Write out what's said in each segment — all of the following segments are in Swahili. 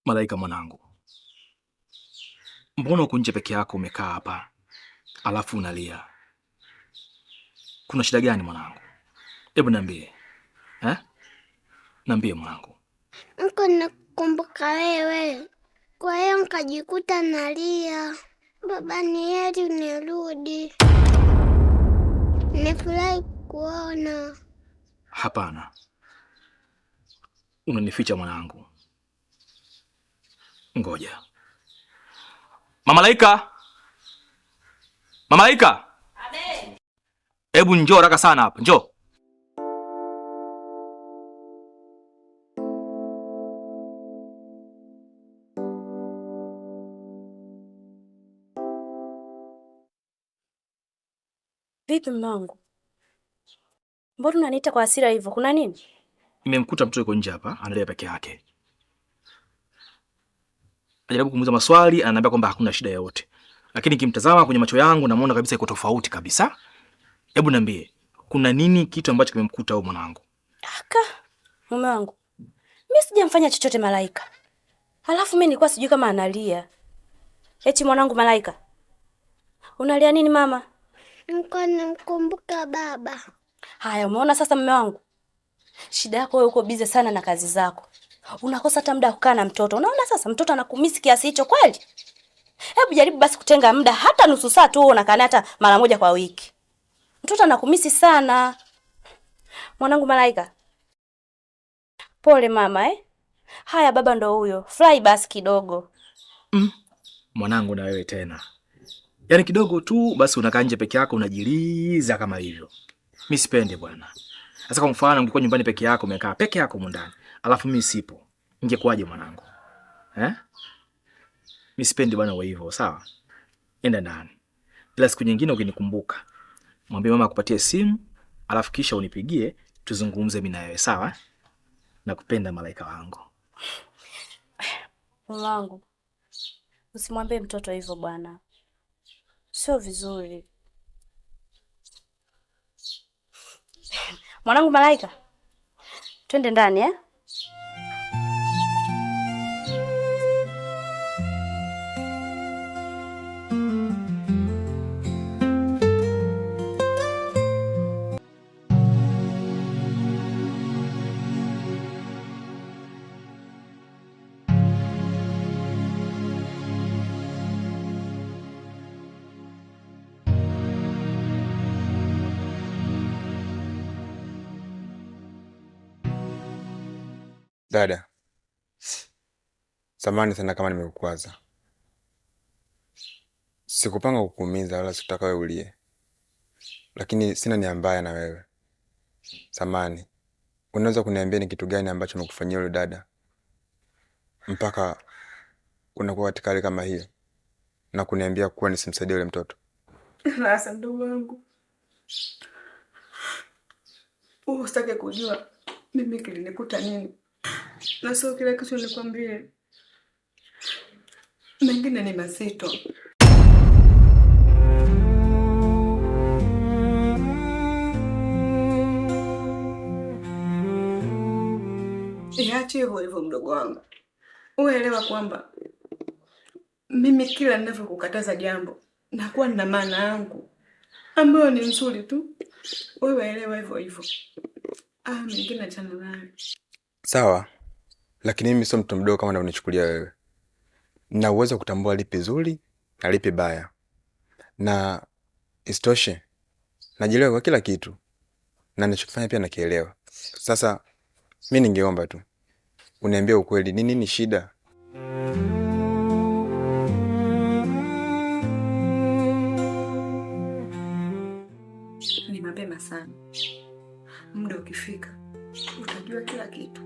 Malaika mwanangu, mbona uko nje peke yako umekaa hapa alafu unalia? Kuna shida gani mwanangu? Hebu niambie. Niambie mwanangu. Niko nakumbuka wewe, kwa hiyo nikajikuta nalia. Baba, ni heri nirudi, nifurahi kuona. Hapana, unanificha mwanangu. Ngoja. Mamalaika! Mamalaika! Abe! Hebu njoo haraka sana hapa, njoo. Vipi mmangu? Mbona unaniita kwa hasira hivyo? Kuna nini? Nimemkuta mtoto yuko nje hapa, analia peke yake. Najaribu kumuuliza maswali, ananiambia kwamba hakuna shida yoyote. Lakini kimtazama kwenye macho yangu namuona kabisa yuko tofauti kabisa. Hebu niambie, kuna nini kitu ambacho kimemkuta huyo mwanangu? Aka, mume wangu. Mimi sijamfanya chochote Malaika. Halafu mimi nilikuwa sijui kama analia. Eti mwanangu Malaika. Unalia nini mama? Niko namkumbuka baba. Haya, umeona sasa mume wangu? Shida yako wewe, uko busy sana na kazi zako. Unakosa hata muda kukaa na mtoto. Unaona sasa mtoto anakumisi kiasi hicho kweli? Hebu jaribu basi kutenga muda hata nusu saa tu unakaa hata mara moja kwa wiki. Mtoto anakumisi sana. Mwanangu Malaika. Pole mama Haya baba ndo huyo. Fly basi kidogo. Mwanangu na wewe tena. Yaani kidogo tu basi unakaa nje peke yako unajiliza kama hivyo. Mimi sipendi bwana. Sasa kwa mfano ungekuwa nyumbani peke yako umekaa peke yako ndani, alafu mimi sipo. Ingekuwaje mwanangu? Mimi sipendi bwana wa hivyo, sawa? Enda ndani. Ila siku nyingine ukinikumbuka, mwambie mama akupatie simu, alafu kisha unipigie tuzungumze mimi na wewe, sawa? Nakupenda Malaika wangu. Mwanangu. Usimwambie mtoto hivyo bwana. Sio vizuri. Mwanangu Malaika. Twende ndani Dada, samahani sana kama nimekukwaza. Sikupanga kukuumiza wala sikutaka wewe ulie. Lakini sina nia mbaya na wewe. Samahani. Unaweza kuniambia ni kitu gani ambacho nimekufanyia yule dada mpaka unakuwa katika hali kama hiyo na kuniambia kuwa nisimsaidie yule mtoto? Sasa ndugu wangu, usitake kujua mimi kilinikuta nini. Na sio kile kitu nilikwambia. Mengine ni mazito. Iache hivyo hivyo mdogo wangu. Uelewa kwamba mimi kila ninavyokukataza jambo nakuwa na maana yangu ambayo ni nzuri tu. Wewe elewa hivyo hivyo. Mengine achana nayo. Sawa. Lakini mimi sio mtu mdogo kama unanichukulia wewe. Na uwezo kutambua lipi zuri na lipi baya. Na isitoshe najielewa kwa kila kitu. Na ninachofanya pia nakielewa. Sasa mimi ningeomba tu uniambie ukweli, ni nini shida? Ni mapema sana. Muda ukifika utajua kila kitu.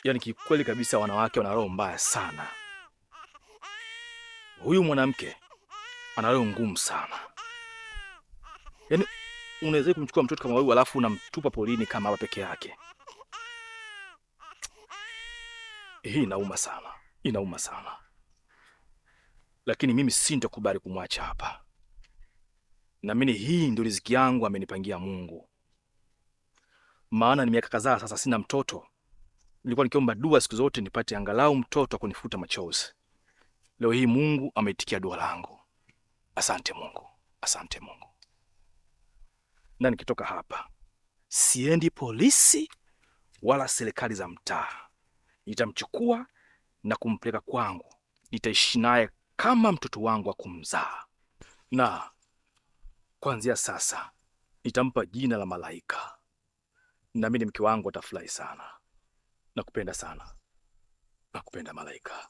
Yaani kikweli kabisa wanawake wana roho mbaya sana. Huyu mwanamke ana roho ngumu sana. Yaani unaweza kumchukua mtoto kama huyu alafu unamtupa polini kama hapa peke yake. Hii inauma sana. Inauma sana. Lakini mimi sintakubali kumwacha hapa. Naamini hii ndio riziki yangu amenipangia Mungu. Maana ni miaka kadhaa sasa sina mtoto. Nilikuwa nikiomba dua siku zote nipate angalau mtoto kunifuta machozi. Leo hii Mungu ameitikia dua langu. Asante Mungu. Asante Mungu. Na nikitoka hapa siendi polisi wala serikali za mtaa. Nitamchukua na kumpeleka kwangu. Nitaishi naye kama mtoto wangu wa kumzaa. Na kuanzia sasa nitampa jina la Malaika. Naamini mke wangu atafurahi sana. Nakupenda sana. Nakupenda Malaika.